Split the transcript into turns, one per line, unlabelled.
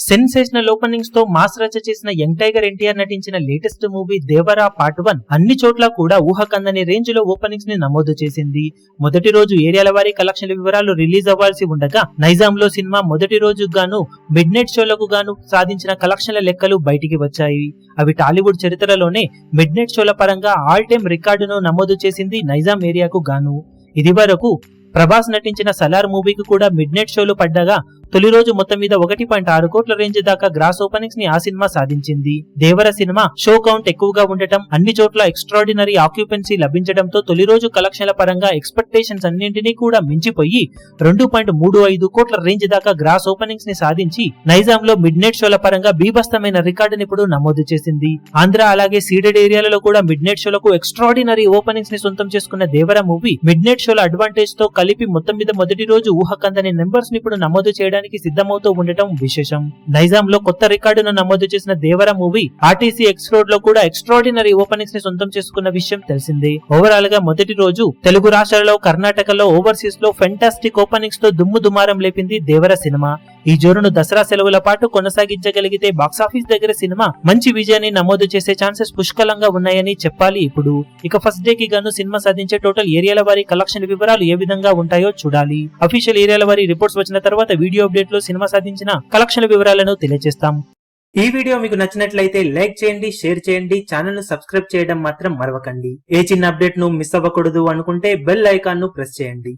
Sensational openings తో mass రచ చేసిన young tiger NTR నటించిన లేటెస్ట్ మూవీ దేవరా పార్ట్ 1 అన్ని చోట్ల కూడా ఊహకందని రేంజ్ లో ఓపెనింగ్స్ ని నమోదు చేసింది. మొదటి రోజు ఏరియాల వారీ కలెక్షన్ల వివరాలు రిలీజ్ అవ్వాల్సి ఉండగా నైజాం లో సినిమా మొదటి రోజు గాను మిడ్ నైట్ షోలకు గాను సాధించిన కలెక్షన్ల లెక్కలు బయటికి వచ్చాయి. అవి టాలీవుడ్ చరిత్రలోనే మిడ్ నైట్ షోల పరంగా ఆల్ టైమ్ రికార్డును నమోదు చేసింది నైజాం ఏరియాకు గాను. ఇది వరకు ప్రభాస్ నటించిన సలార్ మూవీకి కూడా మిడ్ నైట్ షోలు పడ్డగా తొలి రోజు మొత్తం మీద 1.6 కోట్ల రేంజ్ దాకా గ్రాస్ ఓపెనింగ్స్ ని ఆ సినిమా సాధించింది. దేవర సినిమా షో కౌంట్ ఎక్కువగా ఉండటం, అన్ని చోట్ల ఎక్స్ట్రాడినరీ ఆక్యుపెన్సీ లభించడంతో తొలి రోజు కలెక్షన్ల పరంగా ఎక్స్పెక్టేషన్స్ అన్నింటినీ కూడా మించిపోయి 2.35 కోట్ల రేంజ్ దాకా గ్రాస్ ఓపెనింగ్స్ ని సాధించి నైజాంలో మిడ్ నైట్ షోల పరంగా బీభత్సమైన రికార్డుని ఇప్పుడు నమోదు చేసింది. ఆంధ్ర అలాగే సీడెడ్ ఏరియాలలో కూడా మిడ్ నైట్ షోలకు ఎక్స్ట్రాడినరీ ఓపెనింగ్స్ ని సొంతం చేసుకున్న దేవర మూవీ మిడ్ నైట్ షోల అడ్వాంటేజ్ తో కలిపి మొత్తం మీద మొదటి రోజు ఊహకందని నెంబర్స్ ని ఇప్పుడు నమోదు చేయడానికి సిద్ధమవుతూ ఉండటం విశేషం. నైజాం లో కొత్త రికార్డును నమోదు చేసిన దేవర మూవీ ఆర్టీసీ ఎక్స్ రోడ్ లో కూడా ఎక్స్ట్రాడినరీ ఓపెనింగ్స్ ని సొంతం చేసుకున్న విషయం తెలిసిందే. ఓవరాల్ గా మొదటి రోజు తెలుగు రాష్ట్రాలలో, కర్ణాటకలో, ఓవర్సీస్ లో ఫెంటాస్టిక్ ఓపెనింగ్స్ తో దుమ్ము దుమారం లేపింది దేవర సినిమా. ఈ జోరును దసరా సెలవుల పాటు కొనసాగించగలిగితే బాక్సాఫీస్ దగ్గర సినిమా మంచి విజయాన్ని నమోదు చేసే ఛాన్సెస్ పుష్కలంగా ఉన్నాయని చెప్పాలి. ఇప్పుడు ఇక ఫస్ట్ డే కి గాను సినిమా సాధించే టోటల్ ఏరియాల వారి కలెక్షన్ వివరాలు ఏ విధంగా ఉంటాయో చూడాలి. అఫీషియల్ ఏరియాల వారి రిపోర్ట్స్ వచ్చిన తర్వాత వీడియో అప్డేట్ లో సినిమా సాధించిన కలెక్షన్ వివరాలను తెలియజేస్తాం. ఈ వీడియో మీకు నచ్చినట్లయితే లైక్ చేయండి, షేర్ చేయండి, ఛానల్ ను సబ్స్క్రైబ్ చేయడం మాత్రం మరవకండి. ఏ చిన్న అప్డేట్ ను మిస్ అవ్వకూడదు అనుకుంటే బెల్ ఐకాన్ ను ప్రెస్ చేయండి.